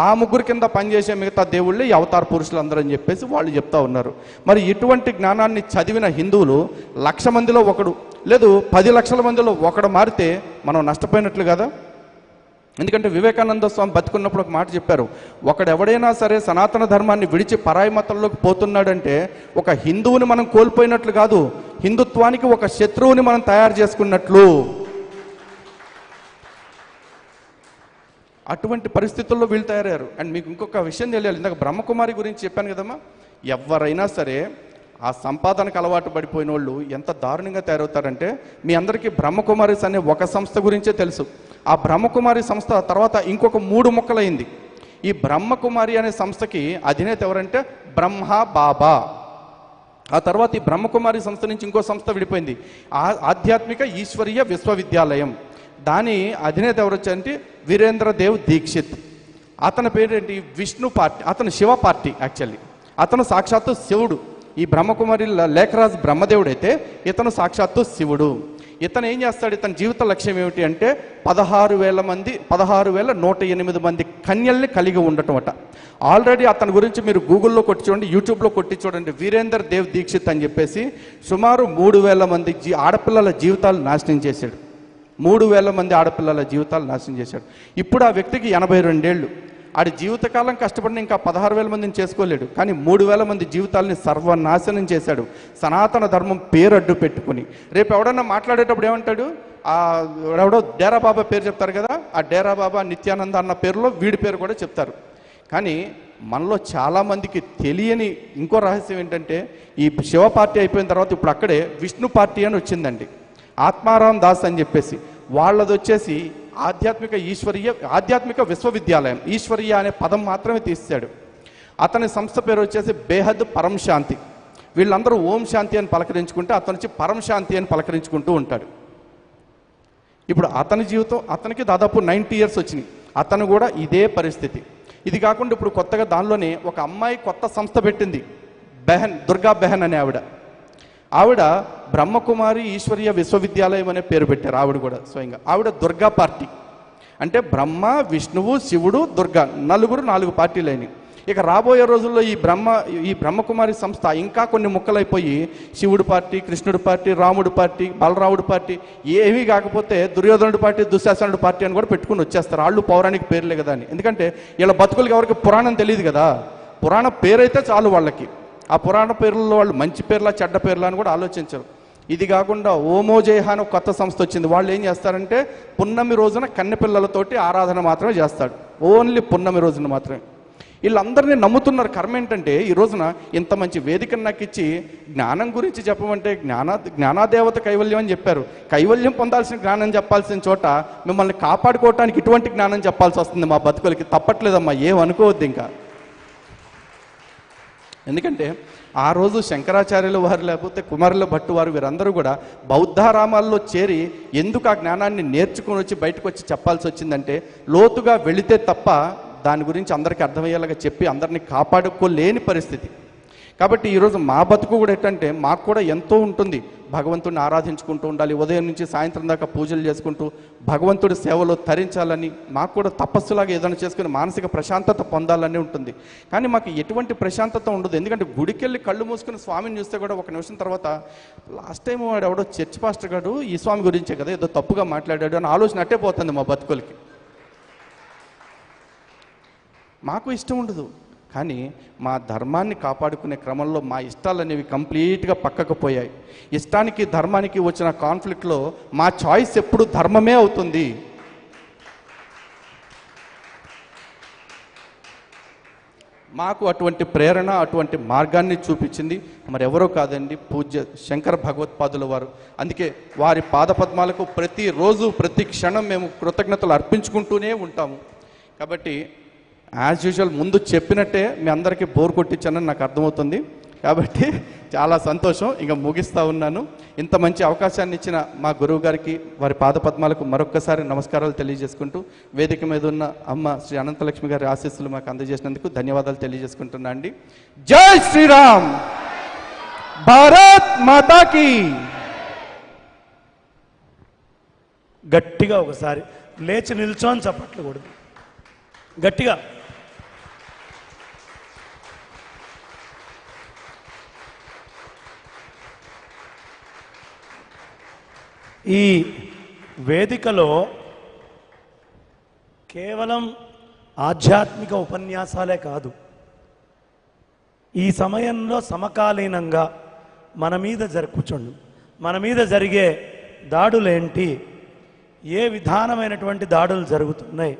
ఆ ముగ్గురు కింద పనిచేసే మిగతా దేవుళ్ళే ఈ అవతార పురుషులు అందరూ అని చెప్పేసి వాళ్ళు చెప్తా ఉన్నారు. మరి ఇటువంటి జ్ఞానాన్ని చదివిన హిందువులు 1,00,000 మందిలో ఒకడు, లేదు 10 లక్షల మందిలో ఒకడు మారితే మనం నష్టపోయినట్లు కదా. ఎందుకంటే వివేకానంద స్వామి బతుకున్నప్పుడు ఒక మాట చెప్పారు, ఒకడెవడైనా సరే సనాతన ధర్మాన్ని విడిచి పరాయి మతంలోకి పోతున్నాడంటే ఒక హిందువుని మనం కోల్పోయినట్లు కాదు, హిందుత్వానికి ఒక శత్రువుని మనం తయారు చేసుకున్నట్లు. అటువంటి పరిస్థితుల్లో వీళ్ళు తయారయ్యారు. అండ్ మీకు ఇంకొక విషయం తెలియాలి, ఇందాక బ్రహ్మకుమారి గురించి చెప్పాను కదమ్మా, ఎవరైనా సరే ఆ సంపాదనకు అలవాటు పడిపోయిన వాళ్ళు ఎంత దారుణంగా తయారవుతారంటే, మీ అందరికీ బ్రహ్మకుమారిస్ అనే ఒక సంస్థ గురించే తెలుసు. ఆ బ్రహ్మకుమారి సంస్థ తర్వాత ఇంకొక 3 ముక్కలైంది. ఈ బ్రహ్మకుమారి అనే సంస్థకి అధినేత ఎవరంటే బ్రహ్మ బాబా. ఆ తర్వాత ఈ బ్రహ్మకుమారి సంస్థ నుంచి ఇంకో సంస్థ విడిపోయింది, ఆధ్యాత్మిక ఈశ్వరీయ విశ్వవిద్యాలయం. దాని అధినేత ఎవరు వచ్చారంటే వీరేంద్ర దేవ్ దీక్షిత్. అతని పేరేంటి, విష్ణు పార్టీ, అతను శివ పార్టీ. యాక్చువల్లీ అతను సాక్షాత్తు శివుడు. ఈ బ్రహ్మకుమారి లేఖరాజు బ్రహ్మదేవుడైతే ఇతను సాక్షాత్తు శివుడు. ఇతను ఏం చేస్తాడు, ఇతని జీవిత లక్ష్యం ఏమిటి అంటే 16,108 మంది కన్యల్ని కలిగి ఉండటం అట. ఆల్రెడీ అతని గురించి మీరు గూగుల్లో కొట్టి చూడండి, యూట్యూబ్లో కొట్టి చూడండి, వీరేందర్ దేవ్ దీక్షిత్ అని చెప్పేసి సుమారు 3,000 మంది ఆడపిల్లల జీవితాలు నాశనం చేశాడు. 3,000 మంది ఆడపిల్లల జీవితాలు నాశనం చేశాడు. ఇప్పుడు ఆ వ్యక్తికి 82 ఏళ్ళు. ఆడి జీవితకాలం కష్టపడిన ఇంకా 16,000 మందిని చేసుకోలేడు, కానీ 3,000 మంది జీవితాలని సర్వనాశనం చేశాడు సనాతన ధర్మం పేరు అడ్డు పెట్టుకుని. రేపు ఎవడన్నా మాట్లాడేటప్పుడు ఏమంటాడు, ఎవడో డేరా బాబా పేరు చెప్తారు కదా, ఆ డేరా బాబా నిత్యానంద అన్న పేరులో వీడి పేరు కూడా చెప్తారు. కానీ మనలో చాలామందికి తెలియని ఇంకో రహస్యం ఏంటంటే, ఈ శివ పార్టీ అయిపోయిన తర్వాత ఇప్పుడు అక్కడే విష్ణు పార్టీ అని వచ్చిందండి. ఆత్మారాం దాస్ అని చెప్పేసి వాళ్ళది వచ్చేసి ఆధ్యాత్మిక విశ్వవిద్యాలయం. ఈశ్వరీయ అనే పదం మాత్రమే తీసాడు. అతని సంస్థ పేరు వచ్చేసి బేహద్ పరం శాంతి. వీళ్ళందరూ ఓం శాంతి అని పలకరించుకుంటే అతను వచ్చి పరం శాంతి అని పలకరించుకుంటూ ఉంటాడు. ఇప్పుడు అతని జీవితం, అతనికి దాదాపు 90 years వచ్చినాయి. అతను కూడా ఇదే పరిస్థితి. ఇది కాకుండా ఇప్పుడు కొత్తగా దానిలోనే ఒక అమ్మాయి కొత్త సంస్థ పెట్టింది, దుర్గా బెహన్ అనే ఆవిడ బ్రహ్మకుమారి ఈశ్వరీయ విశ్వవిద్యాలయం అనే పేరు పెట్టారు. ఆవిడ కూడా స్వయంగా ఆవిడ దుర్గా పార్టీ. అంటే బ్రహ్మ, విష్ణువు, శివుడు, దుర్గా 4 పార్టీలైనవి. ఇక రాబోయే రోజుల్లో ఈ బ్రహ్మకుమారి సంస్థ ఇంకా కొన్ని ముక్కలైపోయి శివుడు పార్టీ, కృష్ణుడి పార్టీ, రాముడి పార్టీ, బలరాముడి పార్టీ, ఏమీ కాకపోతే దుర్యోధనుడి పార్టీ, దుశ్శాసనుడి పార్టీ అని కూడా పెట్టుకుని వచ్చేస్తారు. వాళ్ళు పౌరాణిక పేర్లే కదా అని. ఎందుకంటే వీళ్ళ బతుకులకి ఎవరికి పురాణం తెలియదు కదా. పురాణ పేరైతే చాలు వాళ్ళకి. ఆ పురాణ పేర్లలో వాళ్ళు మంచి పేర్లా చెడ్డ పేర్లా అని కూడా ఆలోచించరు. ఇది కాకుండా ఓమోజేహ అని ఒక కొత్త సంస్థ వచ్చింది. వాళ్ళు ఏం చేస్తారంటే పున్నమి రోజున కన్నెపిల్లలతోటి ఆరాధన మాత్రమే చేస్తాడు. ఓన్లీ పున్నమి రోజున మాత్రమే. వీళ్ళందరినీ నమ్ముతున్నారు. కర్మ ఏంటంటే ఈ రోజున ఇంత మంచి వేదికను నాకు ఇచ్చి జ్ఞానం గురించి చెప్పమంటే జ్ఞానాదేవత కైవల్యం అని చెప్పారు. కైవల్యం పొందాల్సిన జ్ఞానం చెప్పాల్సిన చోట మిమ్మల్ని కాపాడుకోవటానికి ఇటువంటి జ్ఞానం చెప్పాల్సి వస్తుంది. మా బతుకులకి తప్పట్లేదమ్మా, ఏమనుకోవద్దు ఇంకా. ఎందుకంటే ఆ రోజు శంకరాచార్యుల వారు లేకపోతే కుమారుల భట్టు వారు వీరందరూ కూడా బౌద్ధారామాల్లో చేరి ఎందుకు ఆ జ్ఞానాన్ని నేర్చుకుని వచ్చి బయటకు వచ్చి చెప్పాల్సి వచ్చిందంటే, లోతుగా వెళితే తప్ప దాని గురించి అందరికీ అర్థమయ్యేలాగా చెప్పి అందరినీ కాపాడుకోలేని పరిస్థితి. కాబట్టి ఈరోజు మా బతుకు కూడా ఏంటంటే మాకు కూడా ఎంతో ఉంటుంది. భగవంతుడిని ఆరాధించుకుంటూ ఉండాలి, ఉదయం నుంచి సాయంత్రం దాకా పూజలు చేసుకుంటూ భగవంతుడి సేవలో తరించాలని, మాకు కూడా తపస్సులాగా ఏదైనా చేసుకుని మానసిక ప్రశాంతత పొందాలని ఉంటుంది. కానీ మాకు ఎటువంటి ప్రశాంతత ఉండదు. ఎందుకంటే గుడికెళ్ళి కళ్ళు మూసుకుని స్వామిని చూస్తే కూడా ఒక నిమిషం తర్వాత లాస్ట్ టైం వాడు ఎవడో చర్చ్ పాస్టర్ గారు ఈ స్వామి గురించే కదా ఏదో తప్పుగా మాట్లాడాడు అని ఆలోచన అట్టే పోతుంది మా బతుకులకి. మాకు ఇష్టం ఉండదు. కానీ మా ధర్మాన్ని కాపాడుకునే క్రమంలో మా ఇష్టాలు అనేవి కంప్లీట్గా పక్కకు పోయాయి. ఇష్టానికి ధర్మానికి వచ్చిన కాన్ఫ్లిక్ట్లో మా చాయిస్ ఎప్పుడు ధర్మమే అవుతుంది. మాకు అటువంటి ప్రేరణ, అటువంటి మార్గాన్ని చూపించింది మరెవరో కాదండి, పూజ్య శంకర భగవత్పాదుల వారు. అందుకే వారి పాదపద్మాలకు ప్రతిరోజు ప్రతి క్షణం మేము కృతజ్ఞతలు అర్పించుకుంటూనే ఉంటాము. కాబట్టి యాజ్ యూజువల్ ముందు చెప్పినట్టే మీ అందరికీ బోర్ కొట్టించానని నాకు అర్థమవుతుంది. కాబట్టి చాలా సంతోషం. ఇంకా ముగిస్తూ ఉన్నాను. ఇంత మంచి అవకాశాన్ని ఇచ్చిన మా గురువు గారికి, వారి పాదపద్మాలకు మరొక్కసారి నమస్కారాలు తెలియజేసుకుంటూ వేదిక మీద ఉన్న అమ్మ శ్రీ అనంతలక్ష్మి గారి ఆశీస్సులు మాకు అందజేసినందుకు ధన్యవాదాలు తెలియజేసుకుంటున్నా అండి. జై శ్రీరామ్, భారత్ మాతాకి. గట్టిగా ఒకసారి లేచి నిల్చొని చప్పట్లు కూడదు, గట్టిగా. ఈ వేదికలో కేవలం ఆధ్యాత్మిక ఉపన్యాసాలే కాదు, ఈ సమయంలో సమకాలీనంగా మన మీద జరిగే దాడులేంటి, ఏ విధానమైనటువంటి దాడులు జరుగుతున్నాయి,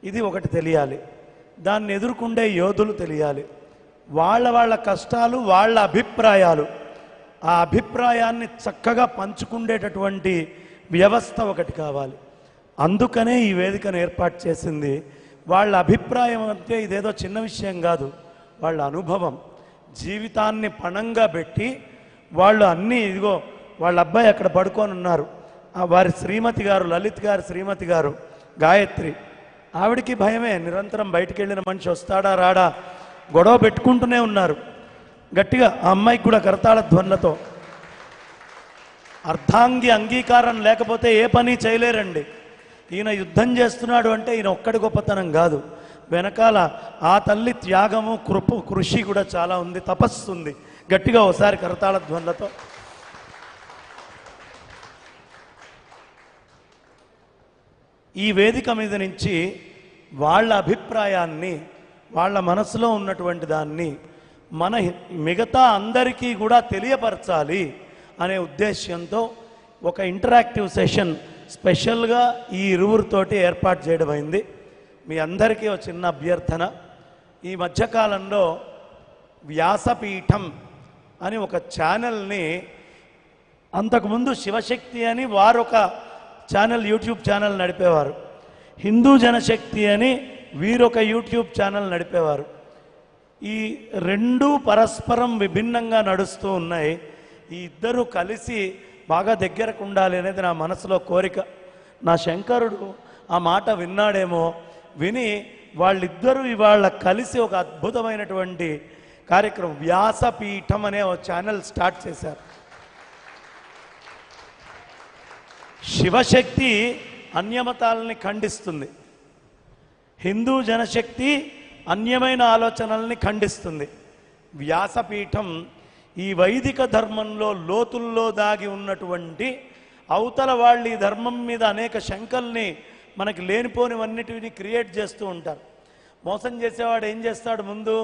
ఇది ఒకటి తెలియాలి. దాన్ని ఎదుర్కొండే యోధులు తెలియాలి. వాళ్ళ కష్టాలు, వాళ్ళ అభిప్రాయాలు, ఆ అభిప్రాయాన్ని చక్కగా పంచుకునేటటువంటి వ్యవస్థ ఒకటి కావాలి. అందుకనే ఈ వేదికను ఏర్పాటు చేసింది. వాళ్ళ అభిప్రాయం అంటే ఇదేదో చిన్న విషయం కాదు, వాళ్ళ అనుభవం, జీవితాన్ని పణంగా పెట్టి వాళ్ళు అన్నీ, ఇదిగో వాళ్ళ అబ్బాయి అక్కడ పడుకొని ఉన్నారు, వారి శ్రీమతి గారు, లలిత్ గారు శ్రీమతి గారు గాయత్రి, ఆవిడికి భయమే. నిరంతరం బయటికి వెళ్ళిన మనిషి వస్తాడా రాడా గొడవ పెట్టుకుంటూనే ఉన్నారు. గట్టిగా ఆ అమ్మాయికి కూడా కరతాళ ధ్వనులతో. అర్ధాంగి అంగీకారం లేకపోతే ఏ పని చేయలేరండి. ఈయన యుద్ధం చేస్తున్నాడు అంటే ఈయన ఒక్కడి గొప్పతనం కాదు, వెనకాల ఆ తల్లి త్యాగము, కృషి కూడా చాలా ఉంది, తపస్సు ఉంది. గట్టిగా ఒకసారి కరతాళ ధ్వనులతో. ఈ వేదిక మీద నుంచి వాళ్ళ అభిప్రాయాన్ని, వాళ్ళ మనసులో ఉన్నటువంటి దాన్ని మిగతా అందరికీ కూడా తెలియపరచాలి అనే ఉద్దేశ్యంతో ఒక ఇంటరాక్టివ్ సెషన్ స్పెషల్గా ఈ ఇరువురితోటి ఏర్పాటు చేయడం అయింది. మీ అందరికీ ఒక చిన్న అభ్యర్థన, ఈ మధ్యకాలంలో వ్యాసపీఠం అని ఒక ఛానల్ని, అంతకుముందు శివశక్తి అని వారు ఒక ఛానల్, యూట్యూబ్ ఛానల్ నడిపేవారు, హిందూ జనశక్తి అని వీరొక యూట్యూబ్ ఛానల్ నడిపేవారు. ఈ రెండు పరస్పరం విభిన్నంగా నడుస్తూ ఉన్నాయి. ఈ ఇద్దరు కలిసి బాగా దగ్గరకు ఉండాలి అనేది నా మనసులో కోరిక. నా శంకరుడు ఆ మాట విన్నాడేమో, విని వాళ్ళిద్దరూ ఇవాళ కలిసి ఒక అద్భుతమైనటువంటి కార్యక్రమం వ్యాసపీఠం అనే ఒక ఛానల్ స్టార్ట్ చేశారు. శివశక్తి అన్యమతాలని ఖండిస్తుంది, హిందూ జనశక్తి అన్యమైన ఆలోచనల్ని ఖండిస్తుంది. వ్యాసపీఠం ఈ వైదిక ధర్మంలో లోతుల్లో దాగి ఉన్నటువంటి, అవతల వాళ్ళు ఈ ధర్మం మీద అనేక శంకల్ని, మనకి లేనిపోనివన్నిటిని క్రియేట్ చేస్తూ ఉంటారు. మోసం చేసేవాడు ఏం చేస్తాడు, ముందు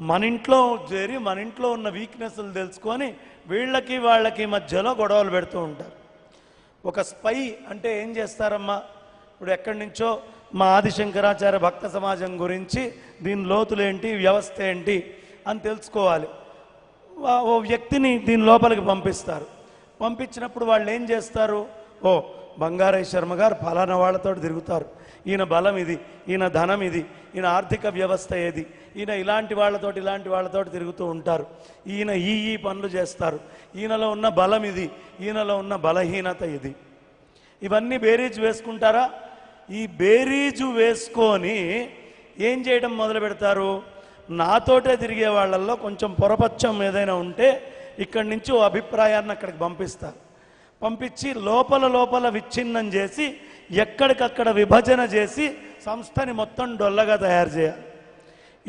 మన ఇంట్లో చేరి మన ఇంట్లో ఉన్న వీక్నెస్లు తెలుసుకొని వీళ్ళకి వాళ్ళకి మధ్యలో గొడవలు పెడుతూ ఉంటారు. ఒక స్పై అంటే ఏం చేస్తారమ్మా, ఇప్పుడు ఎక్కడి నుంచో మా ఆదిశంకరాచార్య భక్త సమాజం గురించి, దీని లోతులేంటి, వ్యవస్థ ఏంటి అని తెలుసుకోవాలి. ఓ వ్యక్తిని దీని లోపలికి పంపిస్తారు. పంపించినప్పుడు వాళ్ళు ఏం చేస్తారు, ఓ బంగారయ్య శర్మ గారు ఫలానా వాళ్ళతో తిరుగుతారు, ఈయన బలం ఇది, ఈయన ధనం ఇది, ఈయన ఆర్థిక వ్యవస్థ ఏది, ఈయన ఇలాంటి వాళ్ళతో తిరుగుతూ ఉంటారు, ఈయన ఈ పనులు చేస్తారు, ఈయనలో ఉన్న బలం ఇది, ఈయనలో ఉన్న బలహీనత ఇది. ఇవన్నీ బేరీజు వేసుకుంటారా? ఈ బేరీజు వేసుకొని ఏం చేయడం మొదలు పెడతారు, నాతోటే తిరిగే వాళ్ళల్లో కొంచెం పొరపచ్చం ఏదైనా ఉంటే ఇక్కడి నుంచి ఓ అభిప్రాయాన్ని అక్కడికి పంపిస్తారు. పంపించి లోపల విచ్ఛిన్నం చేసి ఎక్కడికక్కడ విభజన చేసి సంస్థని మొత్తం డొల్లగా తయారు చేయాలి.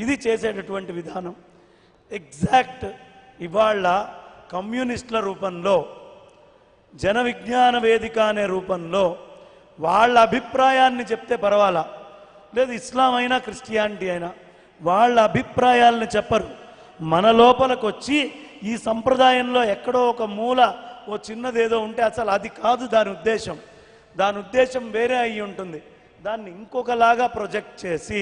ఇది చేసేటటువంటి విధానం. ఎగ్జాక్ట్ ఇవాళ కమ్యూనిస్టుల రూపంలో, జన విజ్ఞాన వేదిక అనే రూపంలో వాళ్ళ అభిప్రాయాన్ని చెప్తే పర్వాలా, లేదు ఇస్లాం అయినా క్రిస్టియానిటీ అయినా వాళ్ళ అభిప్రాయాలను చెప్పరు. మన లోపలికి వచ్చి ఈ సంప్రదాయంలో ఎక్కడో ఒక మూల ఓ చిన్నదేదో ఉంటే అసలు అది కాదు దాని ఉద్దేశం వేరే అయి ఉంటుంది. దాన్ని ఇంకొకలాగా ప్రొజెక్ట్ చేసి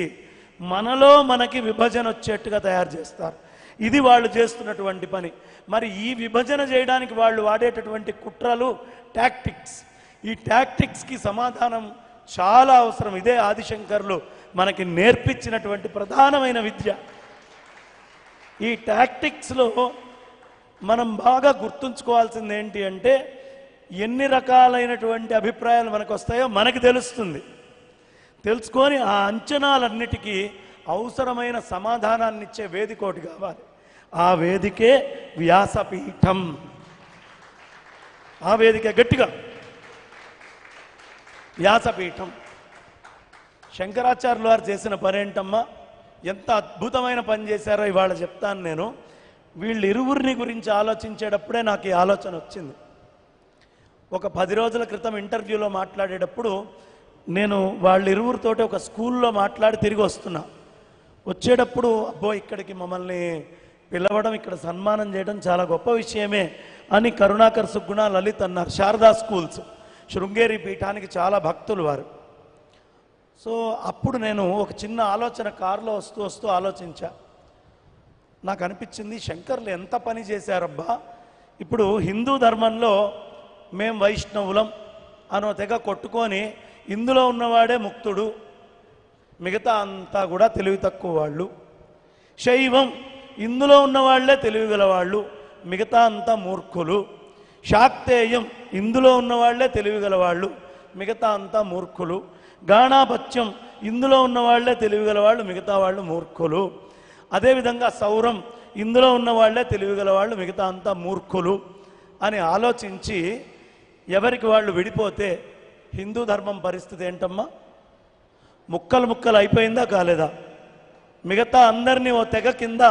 మనలో మనకి విభజన వచ్చేట్టుగా తయారు చేస్తారు. ఇది వాళ్ళు చేస్తున్నటువంటి పని. మరి ఈ విభజన చేయడానికి వాళ్ళు వాడేటటువంటి కుట్రలు, టాక్టిక్స్, ఈ టాక్టిక్స్కి సమాధానం చాలా అవసరం. ఇదే ఆదిశంకర్లు మనకి నేర్పించినటువంటి ప్రధానమైన విద్య. ఈ టాక్టిక్స్లో మనం బాగా గుర్తుంచుకోవాల్సింది ఏంటి అంటే, ఎన్ని రకాలైనటువంటి అభిప్రాయాలు మనకు వస్తాయో మనకి తెలుస్తుంది. తెలుసుకొని ఆ అంచనాలన్నిటికీ అవసరమైన సమాధానాన్ని ఇచ్చే వేదిక ఒకటి కావాలి. ఆ వేదికే వ్యాసపీఠం. ఆ వేదిక గట్టిగా వ్యాసపీఠం. శంకరాచార్యులు వారు చేసిన పని ఏంటమ్మా, ఎంత అద్భుతమైన పని చేశారో ఇవాళ చెప్తాను నేను. వీళ్ళిరువురిని గురించి ఆలోచించేటప్పుడే నాకు ఈ ఆలోచన వచ్చింది. ఒక 10 రోజుల క్రితం ఇంటర్వ్యూలో మాట్లాడేటప్పుడు నేను వాళ్ళిరువురితోటి ఒక స్కూల్లో మాట్లాడి తిరిగి వస్తున్నా. వచ్చేటప్పుడు అబ్బో ఇక్కడికి మమ్మల్ని పిలవడం, ఇక్కడ సన్మానం చేయడం చాలా గొప్ప విషయమే అని కరుణాకర్, సుగ్గుణ, లలిత్ అన్నారు. శారదా స్కూల్స్, శృంగేరి పీఠానికి చాలా భక్తులు వారు. సో అప్పుడు నేను ఒక చిన్న ఆలోచన కారులో వస్తూ ఆలోచించా. నాకు అనిపించింది, శంకర్లు ఎంత పని చేశారబ్బా. ఇప్పుడు హిందూ ధర్మంలో మేం వైష్ణవులం అనో తెగ కొట్టుకొని ఇందులో ఉన్నవాడే ముక్తుడు, మిగతా అంతా కూడా తెలివి తక్కువ వాళ్ళు. శైవం, ఇందులో ఉన్నవాళ్లే తెలివిగలవాళ్ళు, మిగతా అంతా మూర్ఖులు. శాక్తేయం, ఇందులో ఉన్నవాళ్లే తెలివిగలవాళ్ళు, మిగతా అంతా మూర్ఖులు. గాణాపత్యం, ఇందులో ఉన్నవాళ్లే తెలివిగలవాళ్ళు, మిగతా వాళ్ళు మూర్ఖులు. అదేవిధంగా సౌరం, ఇందులో ఉన్నవాళ్లే తెలివిగలవాళ్ళు, మిగతా అంతా మూర్ఖులు అని ఆలోచించి ఎవరికి వాళ్ళు విడిపోతే హిందూ ధర్మం పరిస్థితి ఏంటమ్మా? ముక్కలు అయిపోయిందా కాలేదా? మిగతా అందరినీ ఓ తెగ కింద,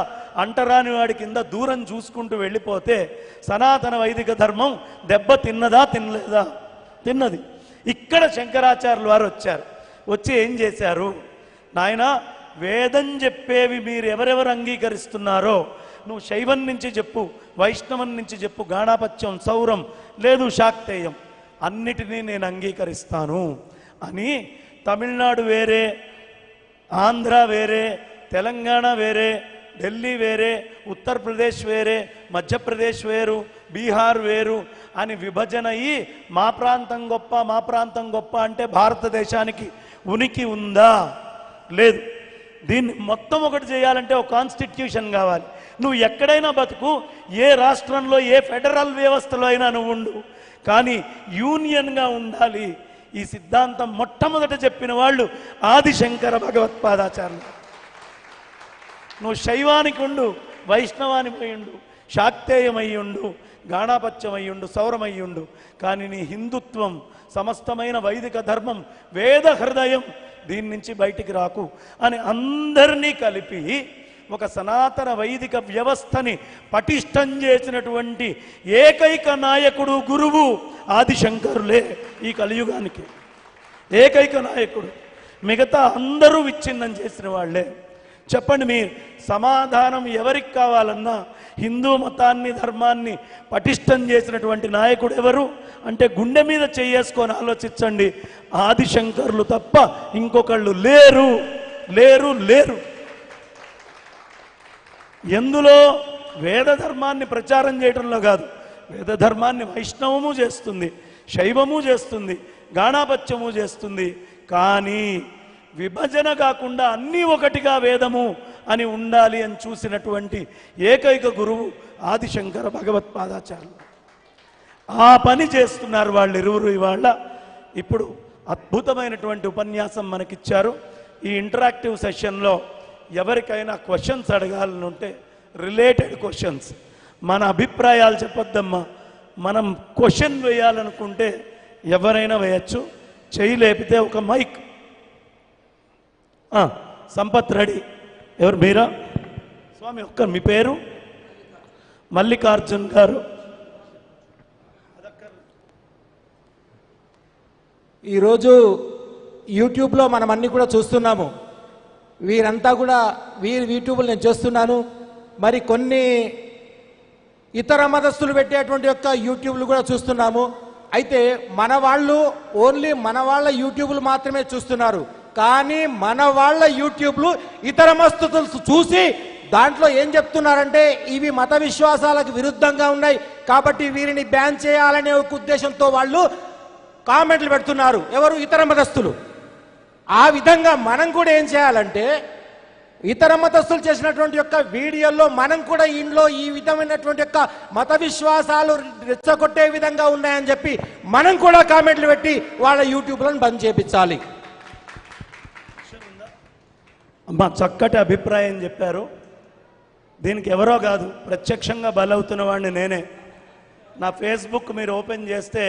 అంటరాని వాడి కింద దూరం చూసుకుంటూ వెళ్ళిపోతే సనాతన వైదిక ధర్మం దెబ్బ తిన్నదా తినలేదా? తిన్నది. ఇక్కడ శంకరాచార్యులు వారు వచ్చారు. వచ్చి ఏం చేశారు, నాయనా వేదం చెప్పేవి మీరు ఎవరెవరు అంగీకరిస్తున్నారో నువ్వు శైవం నుంచి చెప్పు, వైష్ణవం నుంచి చెప్పు, గాణాపత్యం, సౌరం లేదు శాక్తేయం, అన్నిటినీ నేను అంగీకరిస్తాను అని తమిళనాడు వేరే, ఆంధ్ర వేరే, తెలంగాణ వేరే, ఢిల్లీ వేరే, ఉత్తరప్రదేశ్ వేరే, మధ్యప్రదేశ్ వేరు, బీహార్ వేరు అని విభజన అయ్యి మా ప్రాంతం గొప్ప, మా ప్రాంతం గొప్ప అంటే భారతదేశానికి ఉనికి ఉందా? లేదు. దీన్ని మొత్తం ఒకటి చేయాలంటే ఒక కాన్స్టిట్యూషన్ కావాలి. నువ్వు ఎక్కడైనా బతుకు, ఏ రాష్ట్రంలో ఏ ఫెడరల్ వ్యవస్థలో అయినా నువ్వు ఉండు, కానీ యూనియన్గా ఉండాలి. ఈ సిద్ధాంతం మొట్టమొదట చెప్పిన వాళ్ళు ఆదిశంకర భగవత్పాదాచార్యులు. నువ్వు శైవానికి ఉండు, వైష్ణవానికి ఉండు, శాక్తేయమయ్యుండు, గాణాపత్యమయ్యుండు, సౌరమయ్యుండు, కానీ నీ హిందుత్వం, సమస్తమైన వైదిక ధర్మం, వేద హృదయం, దీని నుంచి బయటికి రాకు అని అందరినీ కలిపి ఒక సనాతన వైదిక వ్యవస్థని పటిష్టం చేసినటువంటి ఏకైక నాయకుడు, గురువు ఆదిశంకరులే ఈ కలియుగానికి. ఏకైక నాయకుడు. మిగతా అందరూ విచ్ఛిన్నం చేసిన వాళ్ళే. చెప్పండి, మీ సమాధానం ఎవరికి కావాలన్నా హిందూ మతాన్ని, ధర్మాన్ని పటిష్టం చేసినటువంటి నాయకుడు ఎవరు అంటే గుండె మీద చేసుకొని ఆలోచించండి. ఆదిశంకరులు తప్ప ఇంకొకళ్ళు లేరు, లేరు, లేరు. ఎందులో? వేద ధర్మాన్ని ప్రచారం చేయడంలో కాదు. వేద ధర్మాన్ని వైష్ణవము చేస్తుంది, శైవము చేస్తుంది, గాణాపత్యము చేస్తుంది. కానీ విభజన కాకుండా అన్నీ ఒకటిగా వేదము అని ఉండాలి అని చూసినటువంటి ఏకైక గురువు ఆదిశంకర భగవత్పాదాచార్యులు. ఆ పని చేస్తున్నారు వాళ్ళిరువురు. ఇవాళ ఇప్పుడు అద్భుతమైనటువంటి ఉపన్యాసం మనకిచ్చారు. ఈ ఇంటరాక్టివ్ సెషన్లో ఎవరికైనా క్వశ్చన్స్ అడగాలని ఉంటే రిలేటెడ్ క్వశ్చన్స్, మన అభిప్రాయాలు చెప్పొద్దమ్మా, మనం క్వశ్చన్ వేయాలనుకుంటే ఎవరైనా వేయచ్చు. చెయ్యి లేపితే ఒక మైక్. సంపత్ రెడీ. ఎవరు? మీరా? స్వామి ఒక్క మీ పేరు? మల్లికార్జున్ గారు. ఈరోజు యూట్యూబ్లో మనం అన్నీ కూడా చూస్తున్నాము. వీరంతా కూడా యూట్యూబ్లో నేను చేస్తున్నాను. మరి కొన్ని ఇతర మతస్థులు పెట్టేటువంటి యొక్క యూట్యూబ్లు కూడా చూస్తున్నాము. అయితే మన వాళ్ళు ఓన్లీ మన వాళ్ళ యూట్యూబ్లు మాత్రమే చూస్తున్నారు. కానీ మన వాళ్ళ యూట్యూబ్లు ఇతర మతస్థులు చూసి దాంట్లో ఏం చెప్తున్నారంటే ఇవి మత విశ్వాసాలకు విరుద్ధంగా ఉన్నాయి కాబట్టి వీరిని బ్యాన్ చేయాలనే ఒక ఉద్దేశంతో వాళ్ళు కామెంట్లు పెడుతున్నారు. ఎవరు? ఇతర మతస్థులు. ఆ విధంగా మనం కూడా ఏం చేయాలంటే ఇతర మతస్థులు చేసినటువంటి యొక్క వీడియోల్లో మనం కూడా ఇంట్లో ఈ విధమైనటువంటి యొక్క మత విశ్వాసాలు రెచ్చగొట్టే విధంగా ఉన్నాయని చెప్పి మనం కూడా కామెంట్లు పెట్టి వాళ్ళ యూట్యూబ్లను బంద్ చేయించాలి. అమ్మా, చక్కటి అభిప్రాయం చెప్పారు. దీనికి ఎవరో కాదు, ప్రత్యక్షంగా బలవుతున్న వాడిని నేనే. నా ఫేస్బుక్ మీరు ఓపెన్ చేస్తే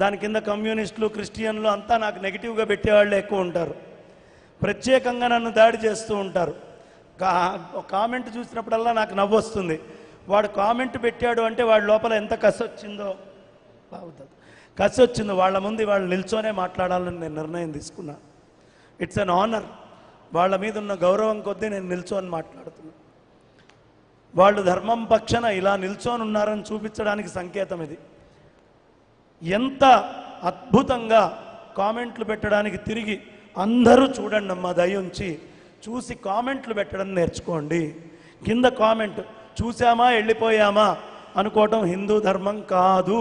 దాని కింద కమ్యూనిస్టులు, క్రిస్టియన్లు అంతా నాకు నెగిటివ్గా పెట్టేవాళ్ళే ఎక్కువ ఉంటారు. ప్రత్యేకంగా నన్ను దాడి చేస్తూ ఉంటారు. కామెంట్ చూసినప్పుడల్లా నాకు నవ్వు వస్తుంది. వాడు కామెంట్ పెట్టాడు అంటే వాడి లోపల ఎంత కసి వచ్చిందో బాగుంటుంది. కసి వచ్చిందో వాళ్ళ ముందు వాళ్ళు నిల్చోనే మాట్లాడాలని నేను నిర్ణయం తీసుకున్నా. It's an honour. వాళ్ళ మీద ఉన్న గౌరవం కొద్దీ నేను నిల్చొని మాట్లాడుతున్నా. వాళ్ళు ధర్మం పక్షాన ఇలా నిల్చొని ఉన్నారని చూపించడానికి సంకేతం ఇది. ఎంత అద్భుతంగా కామెంట్లు పెట్టడానికి తిరిగి అందరూ చూడండి అమ్మా, దయించి చూసి కామెంట్లు పెట్టడం నేర్చుకోండి. కింద కామెంట్ చూసామా వెళ్ళిపోయామా అనుకోవటం హిందూ ధర్మం కాదు.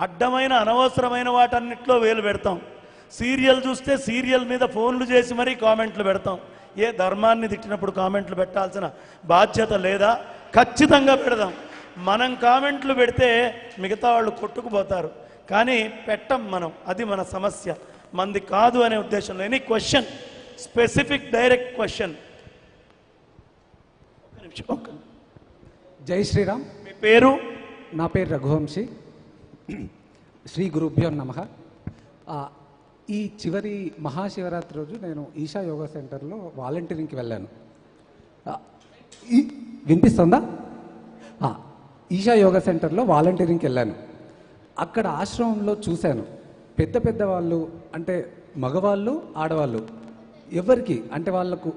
అడ్డమైన అనవసరమైన వాటన్నిటిలో వేలు పెడతాం. సీరియల్ చూస్తే సీరియల్ మీద ఫోన్లు చేసి మరీ కామెంట్లు పెడతాం. ఏ ధర్మాన్ని తిట్టినప్పుడు కామెంట్లు పెట్టాల్సిన బాధ్యత లేదా? ఖచ్చితంగా పెడదాం. మనం కామెంట్లు పెడితే మిగతా వాళ్ళు కొట్టుకుపోతారు, కానీ పెట్టం మనం. అది మన సమస్య, మంది కాదు అనే ఉద్దేశంలో. Any question, specific direct question. జై శ్రీరామ్. మీ పేరు? నా పేరు రఘువంశీ. శ్రీ గురుభ్యో నమః. ఈ చివరి మహాశివరాత్రి రోజు నేను ఈషా యోగా సెంటర్లో వాలంటీరింగ్కి వెళ్ళాను. వినిపిస్తుందా? ఈషా యోగా సెంటర్లో వాలంటీరింగ్కి వెళ్ళాను. అక్కడ ఆశ్రమంలో చూశాను పెద్ద పెద్ద వాళ్ళు, అంటే మగవాళ్ళు ఆడవాళ్ళు ఎవరికి అంటే వాళ్ళకు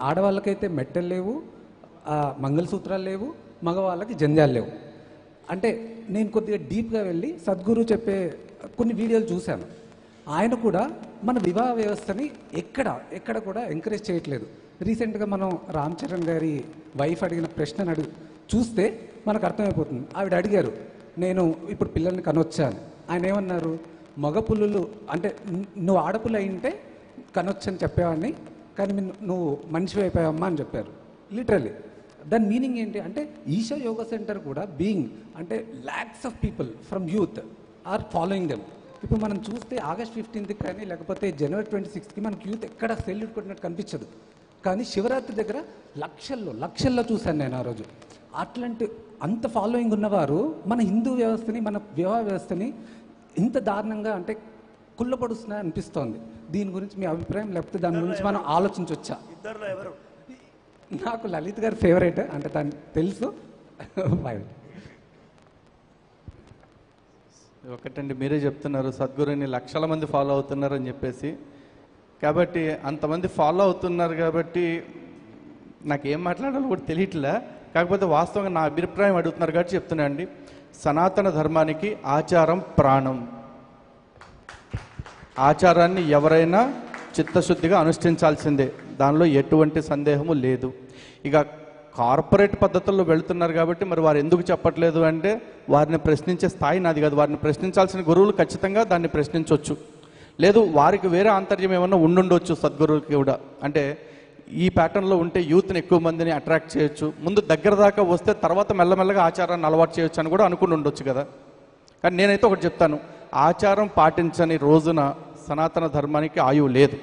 ఆడవాళ్ళకైతే మెట్టలు లేవు, మంగళసూత్రాలు లేవు, మగవాళ్ళకి జంధ్యాలు లేవు. అంటే నేను కొద్దిగా డీప్గా వెళ్ళి సద్గురు చెప్పే కొన్ని వీడియోలు చూశాను. ఆయన కూడా మన వివాహ వ్యవస్థని ఎక్కడ కూడా ఎంకరేజ్ చేయట్లేదు. రీసెంట్గా మనం రామ్ చరణ్ గారి వైఫ్ అడిగిన ప్రశ్నను చూస్తే మనకు అర్థమైపోతుంది. ఆవిడ అడిగారు, నేను ఇప్పుడు పిల్లల్ని కనొచ్చా అని. ఆయన ఏమన్నారు, మగ పుల్లులు అంటే నువ్వు ఆడపుల్ల అయింటే కనొచ్చని చెప్పేవాడిని, కానీ నువ్వు మనిషి అయిపోయావమ్మా అని చెప్పారు. లిటరల్లీ దాని మీనింగ్ ఏంటి అంటే ఈషా యోగా సెంటర్ కూడా బీయింగ్ అంటే lakhs of people from youth are following them. ఇప్పుడు మనం చూస్తే August 15th కానీ లేకపోతే January 26th మనకి యూత్ ఎక్కడ సెల్యూట్ కొట్టినట్టు కనిపించదు. కానీ శివరాత్రి దగ్గర లక్షల్లో చూశాను నేను ఆ రోజు. అట్లాంటి అంత ఫాలోయింగ్ ఉన్నవారు మన హిందూ వ్యవస్థని, మన వివాహ వ్యవస్థని ఇంత దారుణంగా అంటే కుళ్ళపడుస్తున్నా అనిపిస్తోంది. దీని గురించి మీ అభిప్రాయం, లేకపోతే దాని గురించి మనం ఆలోచించవచ్చా? ఇద్దరులో ఎవరు? నాకు లలిత్ గారి ఫేవరెట్, అంటే తను తెలుసు. ఒకటండి, మీరే చెప్తున్నారు సద్గురుని లక్షల మంది ఫాలో అవుతున్నారు అని చెప్పేసి. కాబట్టి అంతమంది ఫాలో అవుతున్నారు కాబట్టి నాకేం మాట్లాడాలో కూడా తెలియట్లే. కాకపోతే వాస్తవంగా నా అభిప్రాయం అడుగుతున్నారు కాబట్టి చెప్తున్నా అండి. సనాతన ధర్మానికి ఆచారం ప్రాణం. ఆచారాన్ని ఎవరైనా చిత్తశుద్ధిగా అనుష్ఠించాల్సిందే, దానిలో ఎటువంటి సందేహము లేదు. ఇక కార్పొరేట్ పద్ధతుల్లో వెళుతున్నారు కాబట్టి మరి వారు ఎందుకు చెప్పట్లేదు అంటే వారిని ప్రశ్నించే స్థాయి నాది కాదు. వారిని ప్రశ్నించాల్సిన గురువులు ఖచ్చితంగా దాన్ని ప్రశ్నించవచ్చు. లేదు వారికి వేరే ఆంతర్యం ఏమన్నా ఉండుండొచ్చు సద్గురువుకి కూడా. అంటే ఈ ప్యాటర్న్లో ఉంటే యూత్ని ఎక్కువ మందిని అట్రాక్ట్ చేయొచ్చు, ముందు దగ్గర దాకా వస్తే తర్వాత మెల్లమెల్లగా ఆచారాన్ని అలవాటు చేయొచ్చు అని కూడా అనుకుని ఉండొచ్చు కదా. కానీ నేనైతే ఒకటి చెప్తాను, ఆచారం పాటించని రోజున సనాతన ధర్మానికి ఆయువు లేదు.